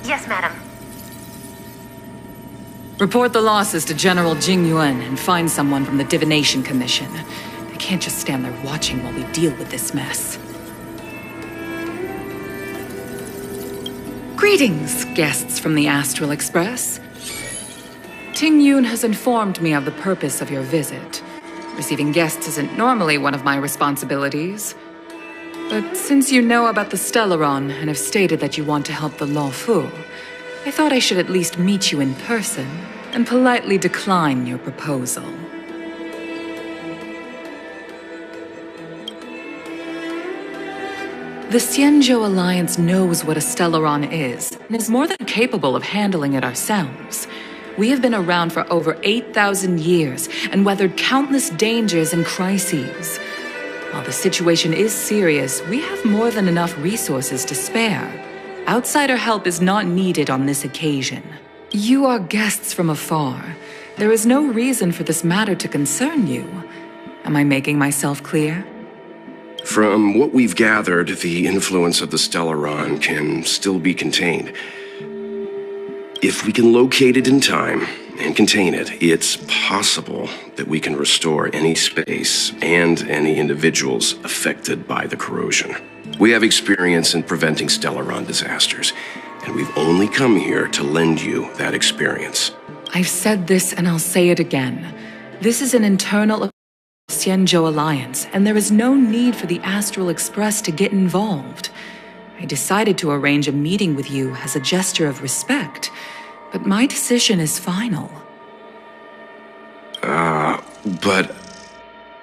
Yes, madam. Report the losses to General Jing Yuan and find someone from the Divination Commission. They can't just stand there watching while we deal with this mess. Greetings, guests from the Astral Express. Ting Yun has informed me of the purpose of your visit. Receiving guests isn't normally one of my responsibilities. But since you know about the Stellaron and have stated that you want to help the Luofu, I thought I should at least meet you in person and politely decline your proposal. The Xianzhou Alliance knows what a Stellaron is, and is more than capable of handling it ourselves. We have been around for over 8,000 years, and weathered countless dangers and crises. While the situation is serious, we have more than enough resources to spare. Outsider help is not needed on this occasion. You are guests from afar. There is no reason for this matter to concern you. Am I making myself clear? From what we've gathered, the influence of the Stellaron can still be contained. If we can locate it in time and contain it, it's possible that we can restore any space and any individuals affected by the corrosion. We have experience in preventing Stellaron disasters, and we've only come here to lend you that experience. I've said this and I'll say it again. This is an internal Xianzhou Alliance, and there is no need for the Astral Express to get involved. I decided to arrange a meeting with you as a gesture of respect, but my decision is final. But...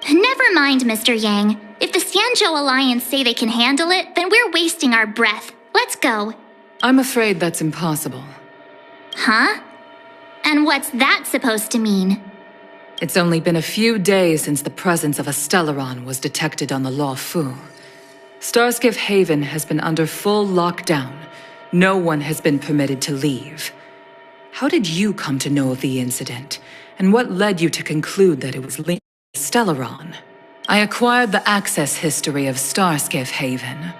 Never mind, Mr. Yang. If the Xianzhou Alliance say they can handle it, then we're wasting our breath. Let's go. I'm afraid that's impossible. Huh? And what's that supposed to mean? It's only been a few days since the presence of a Stellaron was detected on the Luofu. Starskiff Haven has been under full lockdown. No one has been permitted to leave. How did you come to know of the incident? And what led you to conclude that it was linked to Stellaron? I acquired the access history of Starskiff Haven.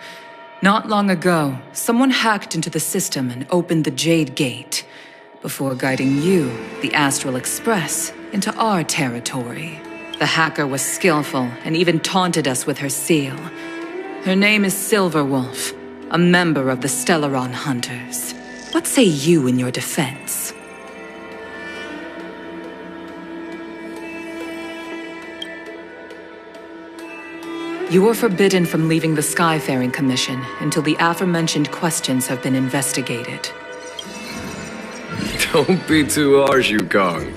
Not long ago, someone hacked into the system and opened the Jade Gate, before guiding you, the Astral Express, into our territory. The hacker was skillful and even taunted us with her seal. Her name is Silverwolf, a member of the Stellaron Hunters. What say you in your defense? You are forbidden from leaving the Skyfaring Commission until the aforementioned questions have been investigated. Don't be too harsh, Yukong.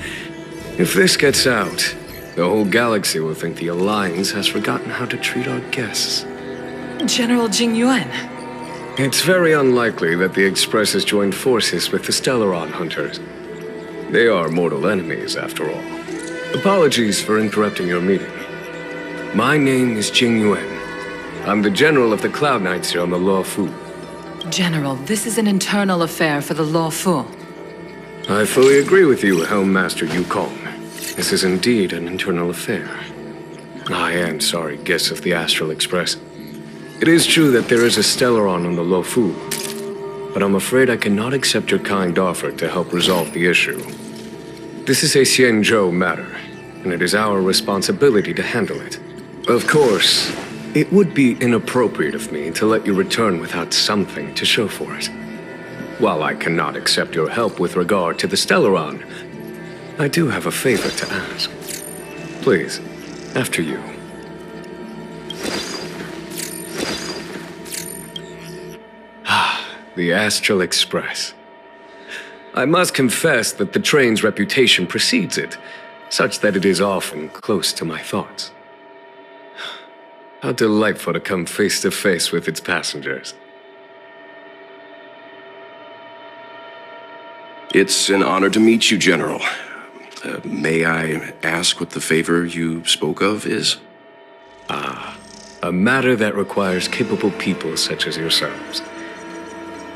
If this gets out, the whole galaxy will think the Alliance has forgotten how to treat our guests. General Jing Yuan. It's very unlikely that the Express has joined forces with the Stellaron Hunters. They are mortal enemies, after all. Apologies for interrupting your meeting. My name is Jing Yuan. I'm the General of the Cloud Knights here on the Luofu. General, this is an internal affair for the Luofu. I fully agree with you, Helm Master Yukong. This is indeed an internal affair. I am sorry, guests of the Astral Express. It is true that there is a Stellaron on the Luofu, but I'm afraid I cannot accept your kind offer to help resolve the issue. This is a Xianzhou matter, and it is our responsibility to handle it. Of course, it would be inappropriate of me to let you return without something to show for it. While I cannot accept your help with regard to the Stellaron, I do have a favor to ask. Please, after you. The Astral Express. I must confess that the train's reputation precedes it, such that it is often close to my thoughts. How delightful to come face to face with its passengers. It's an honor to meet you, General. May I ask what the favor you spoke of is? A matter that requires capable people such as yourselves.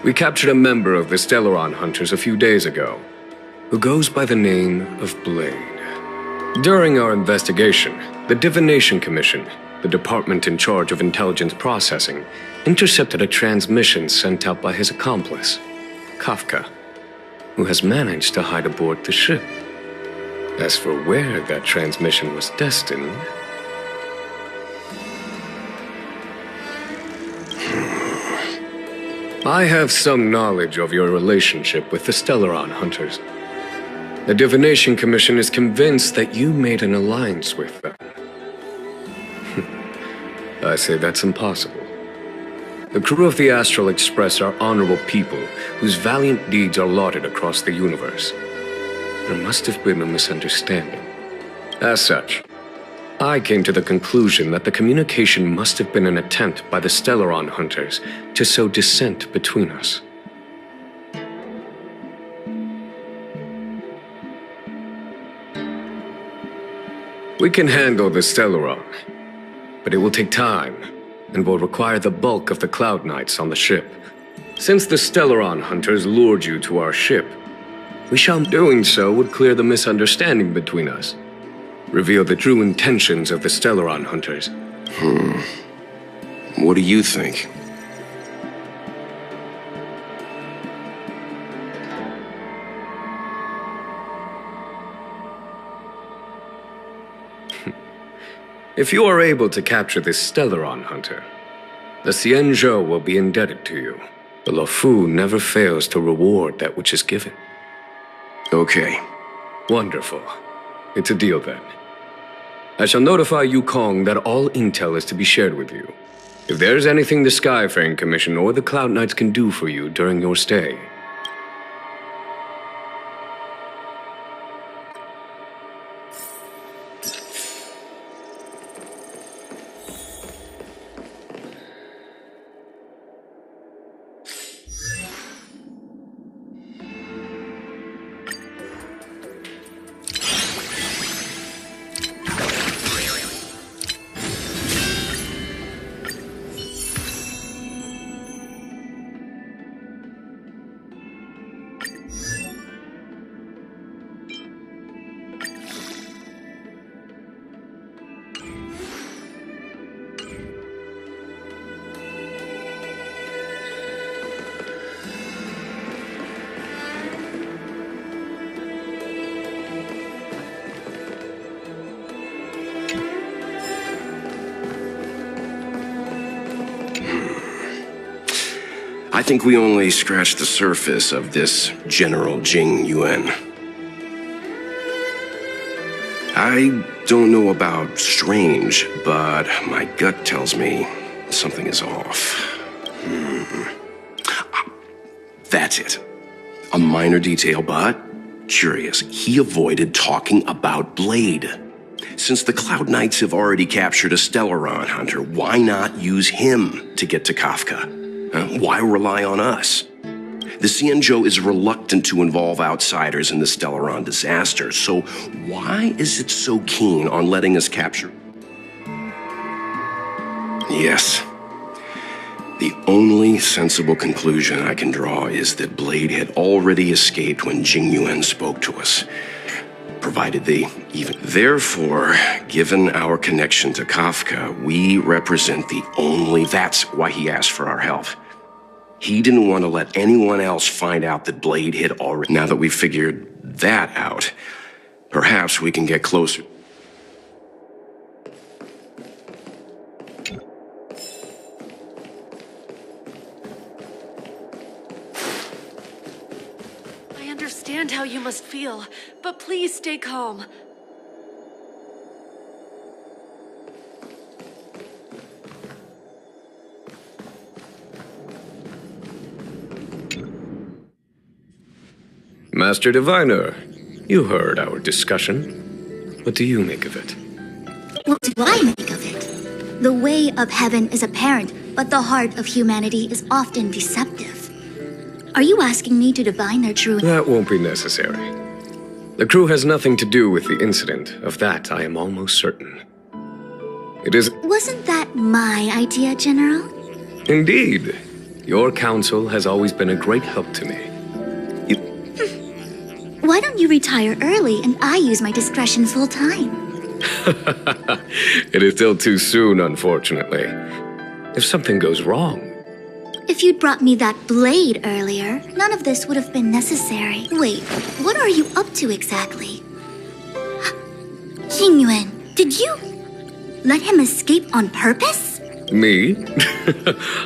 We captured a member of the Stellaron Hunters a few days ago, who goes by the name of Blade. During our investigation, the Divination Commission, the department in charge of intelligence processing, intercepted a transmission sent out by his accomplice. Kafka, who has managed to hide aboard the ship. As for where that transmission was destined... I have some knowledge of your relationship with the Stellaron Hunters. The Divination Commission is convinced that you made an alliance with them. I say that's impossible. The crew of the Astral Express are honorable people whose valiant deeds are lauded across the universe. There must have been a misunderstanding. As such, I came to the conclusion that the communication must have been an attempt by the Stellaron Hunters to sow dissent between us. We can handle the Stellaron, but it will take time and will require the bulk of the Cloud Knights on the ship. Since the Stellaron Hunters lured you to our ship, doing so would clear the misunderstanding between us, reveal the true intentions of the Stellaron Hunters. What do you think? If you are able to capture this Stellaron Hunter, the Xianzhou will be indebted to you. The Luofu never fails to reward that which is given. Okay. Wonderful. It's a deal then. I shall notify Yukong that all intel is to be shared with you. If there is anything the Skyfaring Commission or the Cloud Knights can do for you during your stay, I think we only scratched the surface of this General Jing Yuan. I don't know about strange, but my gut tells me something is off. That's it. A minor detail, but curious. He avoided talking about Blade. Since the Cloud Knights have already captured a Stellaron Hunter, why not use him to get to Kafka? Why rely on us? The Xianzhou is reluctant to involve outsiders in the Stellaron disaster, so why is it so keen on letting us capture? Yes. The only sensible conclusion I can draw is that Blade had already escaped when Jing Yuan spoke to us. Provided they even... Therefore, given our connection to Kafka, we represent the only... That's why he asked for our help. He didn't want to let anyone else find out that Blade had already... Now that we've figured that out, perhaps we can get closer. I understand how you must feel, but please stay calm. Master Diviner, you heard our discussion. What do you make of it? What do I make of it? The way of heaven is apparent, but the heart of humanity is often deceptive. Are you asking me to divine their true... That won't be necessary. The crew has nothing to do with the incident. Of that, I am almost certain. It is... Wasn't that my idea, General? Indeed. Your counsel has always been a great help to me. Why don't you retire early and I use my discretion full time? It is still too soon, unfortunately. If something goes wrong, If you'd brought me that blade earlier, none of this would have been necessary. Wait, what are you up to exactly? Jing Yuan, did you let him escape on purpose? Me?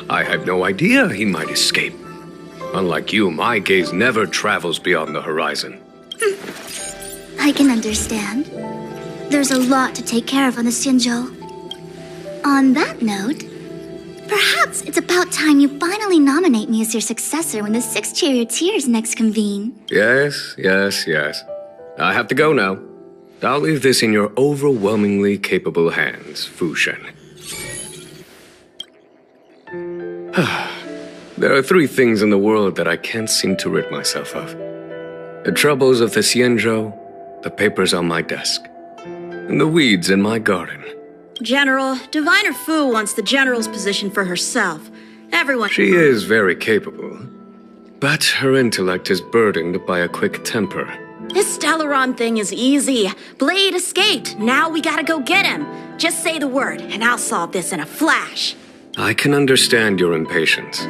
I had no idea he might escape. Unlike you, my gaze never travels beyond the horizon. I can understand. There's a lot to take care of on the Xianzhou. On that note, perhaps it's about time you finally nominate me as your successor when the 6 charioteers next convene. Yes. I have to go now. I'll leave this in your overwhelmingly capable hands, Fu Xuan. There are 3 things in the world that I can't seem to rid myself of. The troubles of the Xianzhou, the papers on my desk, and the weeds in my garden. General, Diviner Fu wants the General's position for herself. Everyone— She is very capable, but her intellect is burdened by a quick temper. This Stellaron thing is easy. Blade escaped. Now we gotta go get him. Just say the word, and I'll solve this in a flash. I can understand your impatience,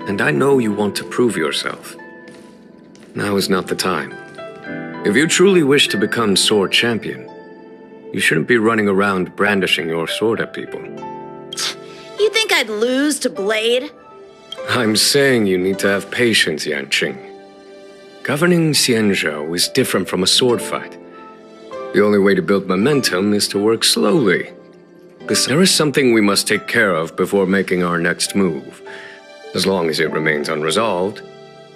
and I know you want to prove yourself. Now is not the time. If you truly wish to become sword champion, you shouldn't be running around brandishing your sword at people. You think I'd lose to Blade? I'm saying you need to have patience, Yanqing. Governing Xianzhou is different from a sword fight. The only way to build momentum is to work slowly. Because there is something we must take care of before making our next move. As long as it remains unresolved,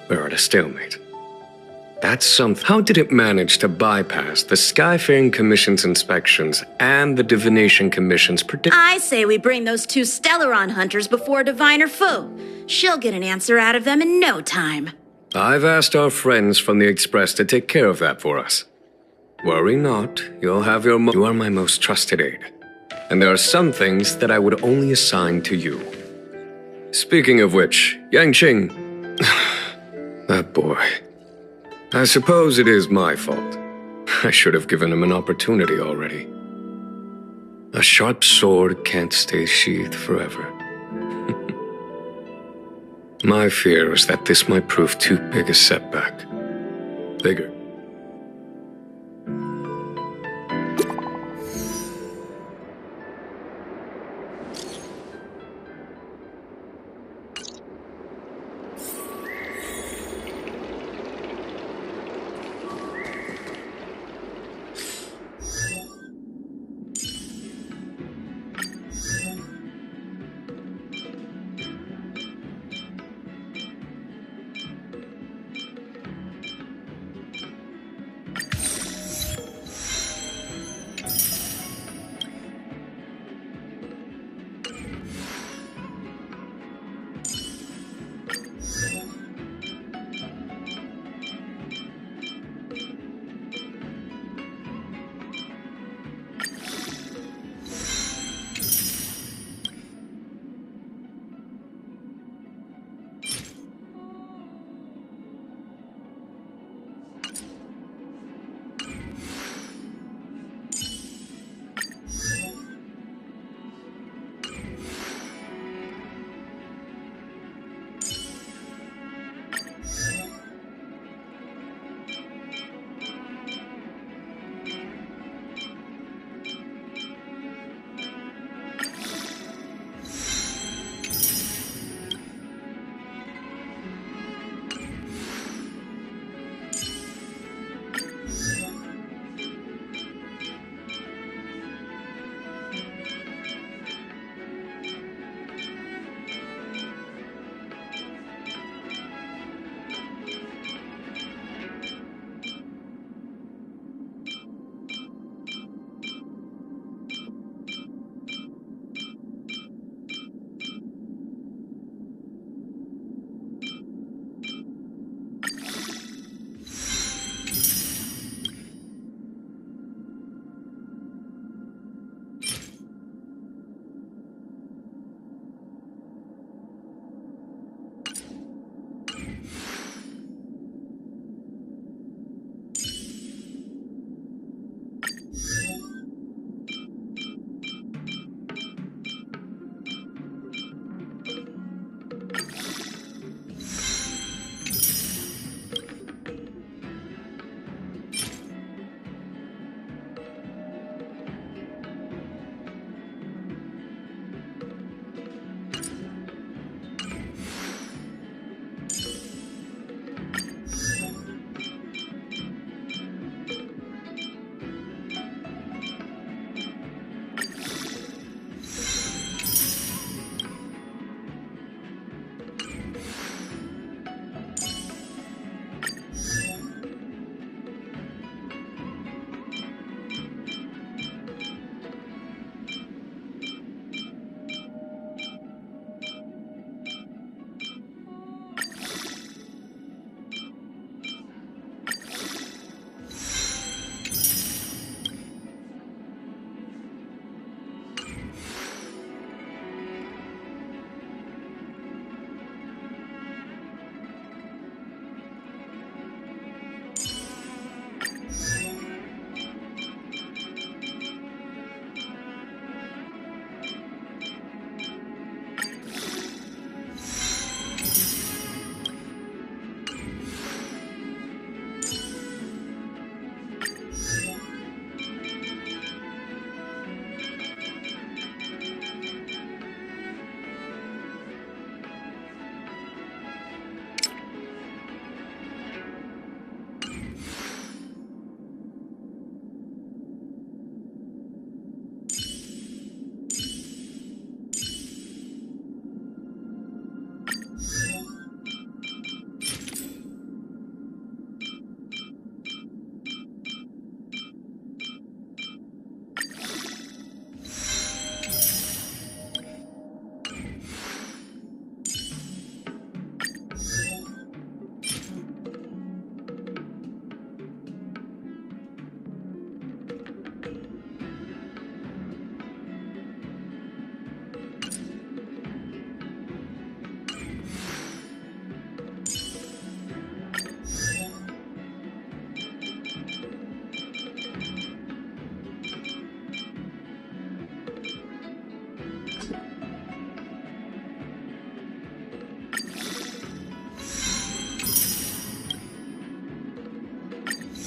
we're at a stalemate. That's something. How did it manage to bypass the Skyfaring Commission's inspections and the Divination Commission's I say we bring those 2 Stellaron hunters before Diviner Fu. She'll get an answer out of them in no time. I've asked our friends from the Express to take care of that for us. Worry not, you'll have your You are my most trusted aide. And there are some things that I would only assign to you. Speaking of which, Yanqing... that boy... I suppose it is my fault. I should have given him an opportunity already. A sharp sword can't stay sheathed forever. My fear is that this might prove too big a setback. Bigger.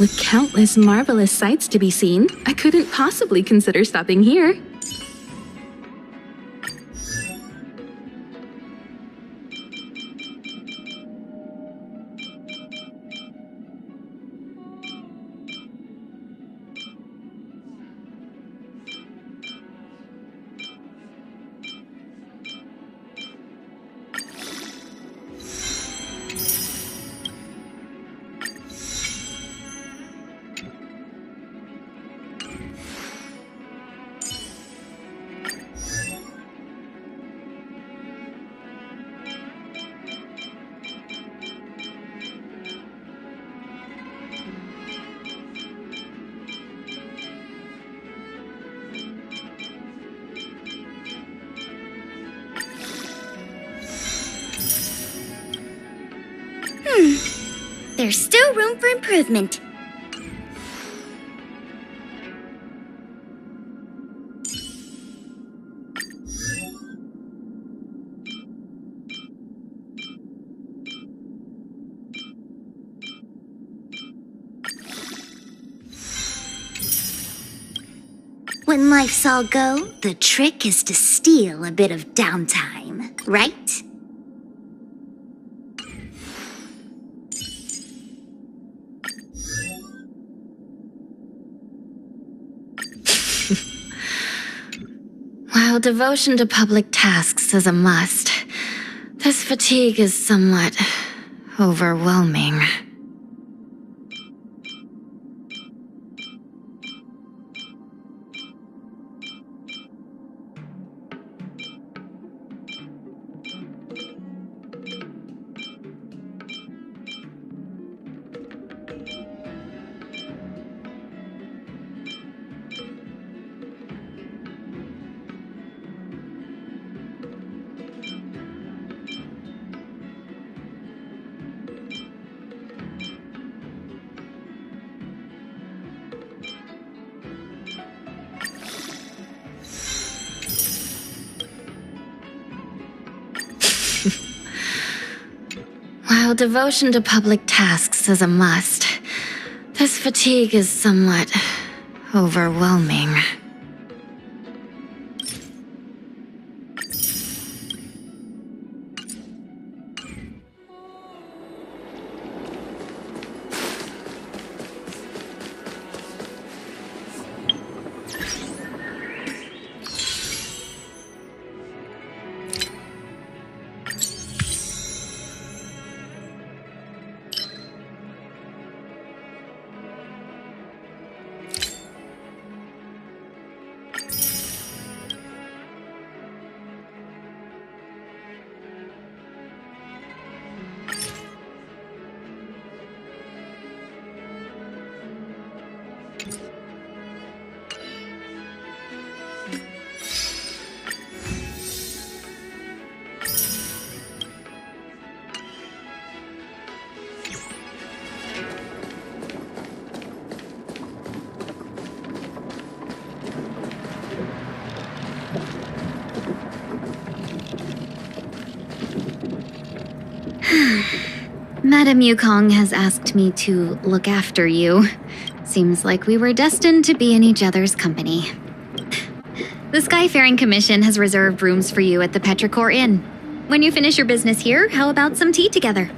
With countless marvelous sights to be seen, I couldn't possibly consider stopping here. There's still room for improvement. When life's all go, the trick is to steal a bit of downtime, right? While devotion to public tasks is a must, this fatigue is somewhat overwhelming. While devotion to public tasks is a must, this fatigue is somewhat overwhelming. Madame Yukong has asked me to look after you. Seems like we were destined to be in each other's company. The Skyfaring Commission has reserved rooms for you at the Petrichor Inn. When you finish your business here, how about some tea together?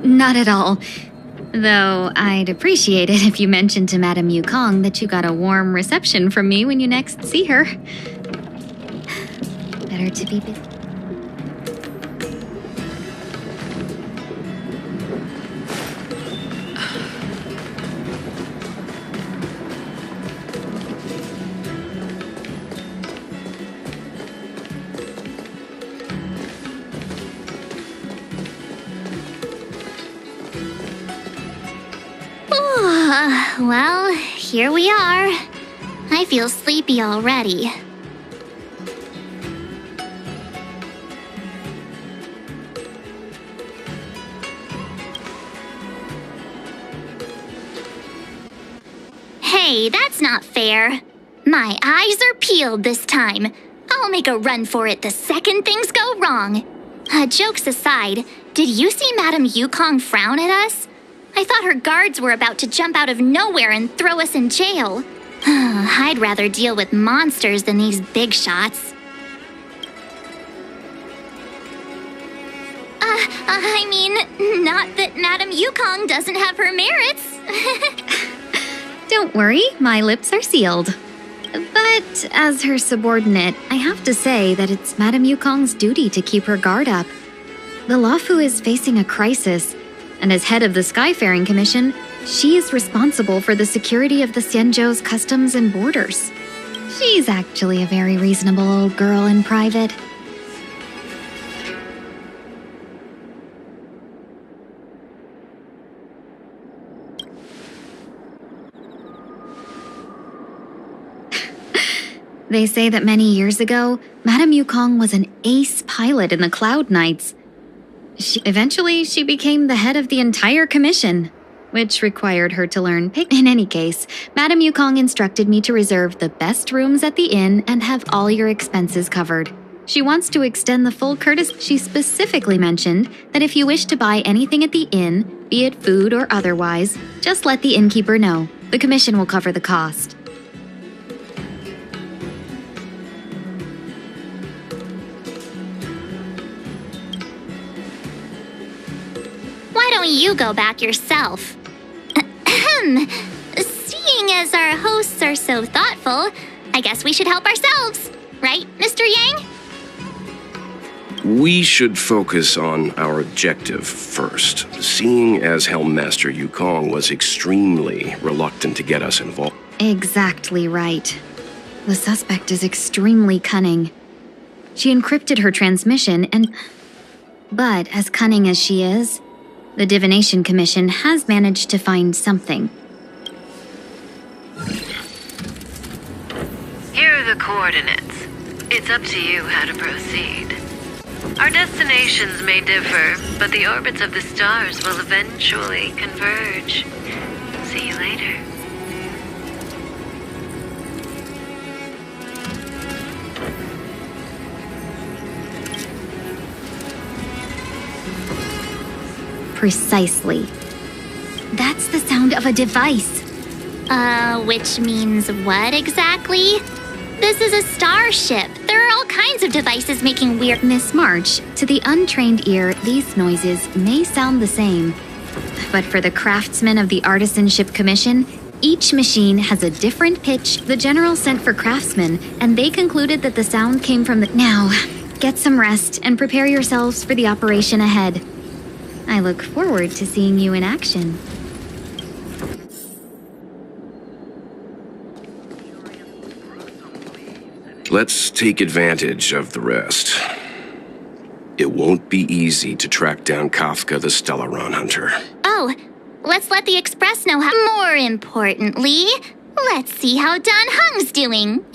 Not at all. Though I'd appreciate it if you mentioned to Madame Yukong that you got a warm reception from me when you next see her. Better to be busy. Well, here we are. I feel sleepy already. Hey, that's not fair. My eyes are peeled this time. I'll make a run for it the second things go wrong. Jokes aside, Did you see Madame Yukong frown at us? I thought her guards were about to jump out of nowhere and throw us in jail. I'd rather deal with monsters than these big shots. I mean, not that Madame Yukong doesn't have her merits. Don't worry, my lips are sealed. But as her subordinate, I have to say that it's Madame Yukong's duty to keep her guard up. The Luofu is facing a crisis, and as head of the Skyfaring Commission, she is responsible for the security of the Xianzhou's customs and borders. She's actually a very reasonable old girl in private. They say that many years ago, Madame Yukong was an ace pilot in the Cloud Knights. Eventually, she became the head of the entire commission, which required her to learn pick. In any case, Madame Yukong instructed me to reserve the best rooms at the inn and have all your expenses covered. She wants to extend the full courtesy. She specifically mentioned that if you wish to buy anything at the inn, be it food or otherwise, just let the innkeeper know. The commission will cover the cost. Why don't you go back yourself? Seeing as our hosts are so thoughtful, I guess we should help ourselves. Right, Mr. Yang? We should focus on our objective first, seeing as Helmmaster Yukong was extremely reluctant to get us involved. Exactly right. The suspect is extremely cunning. She encrypted her transmission and... But as cunning as she is, the Divination Commission has managed to find something. Here are the coordinates. It's up to you how to proceed. Our destinations may differ, but the orbits of the stars will eventually converge. See you later. Precisely. That's the sound of a device. Which means what exactly? This is a starship. There are all kinds of devices making weird... Miss March, to the untrained ear, these noises may sound the same. But for the craftsmen of the Artisanship Commission, each machine has a different pitch. The general sent for craftsmen, and they concluded that the sound came from the... Now, get some rest and prepare yourselves for the operation ahead. I look forward to seeing you in action. Let's take advantage of the rest. It won't be easy to track down Kafka the Stellaron Hunter. Oh, let's let the Express know how... More importantly, let's see how Dan Heng's doing.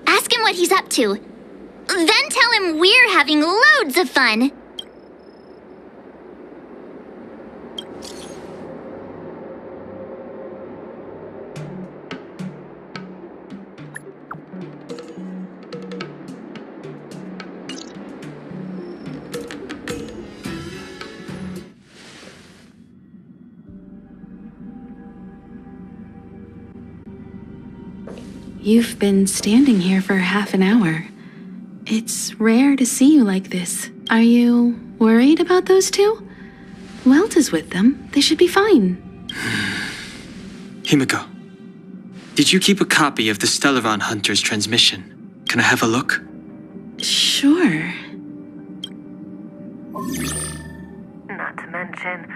Ask him what he's up to. Then tell him we're having loads of fun. You've been standing here for half an hour. It's rare to see you like this. Are you worried about those two? Welt is with them. They should be fine. Himiko, did you keep a copy of the Stellaron Hunter's transmission? Can I have a look? Sure. Not to mention,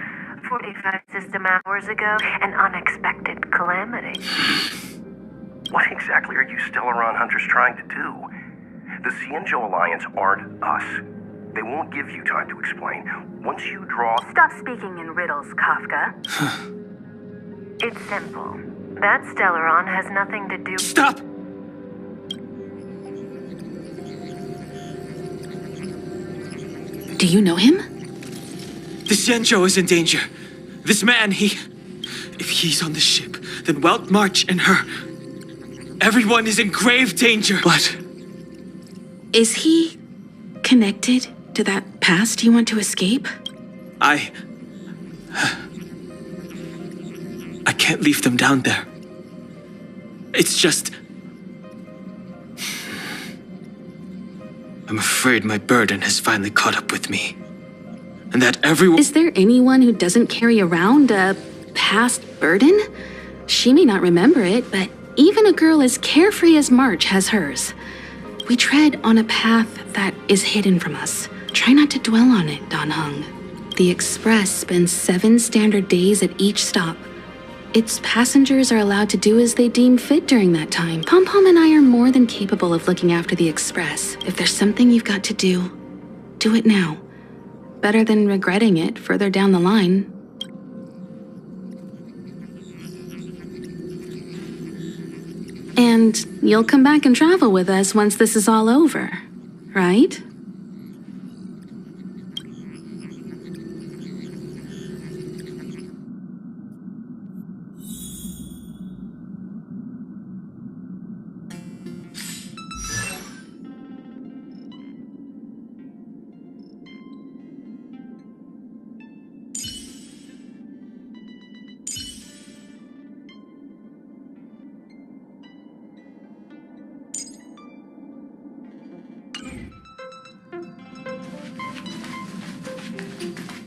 45 system hours ago, an unexpected calamity. What exactly are you Stellaron Hunters trying to do? The Xianzhou Alliance aren't us. They won't give you time to explain. Once you draw... Stop speaking in riddles, Kafka. It's simple. That Stellaron has nothing to do... Stop! Do you know him? The Xianzhou is in danger. This man, if he's on the ship, then Welt, March, and her... Everyone is in grave danger. But... Is he connected to that past you want to escape? I can't leave them down there. It's just... I'm afraid my burden has finally caught up with me. And that everyone... Is there anyone who doesn't carry around a past burden? She may not remember it, but even a girl as carefree as March has hers. We tread on a path that is hidden from us. Try not to dwell on it, Dan Heng. The Express spends 7 standard days at each stop. Its passengers are allowed to do as they deem fit during that time. Pom-Pom and I are more than capable of looking after the Express. If there's something you've got to do it now. Better than regretting it further down the line. And you'll come back and travel with us once this is all over, right?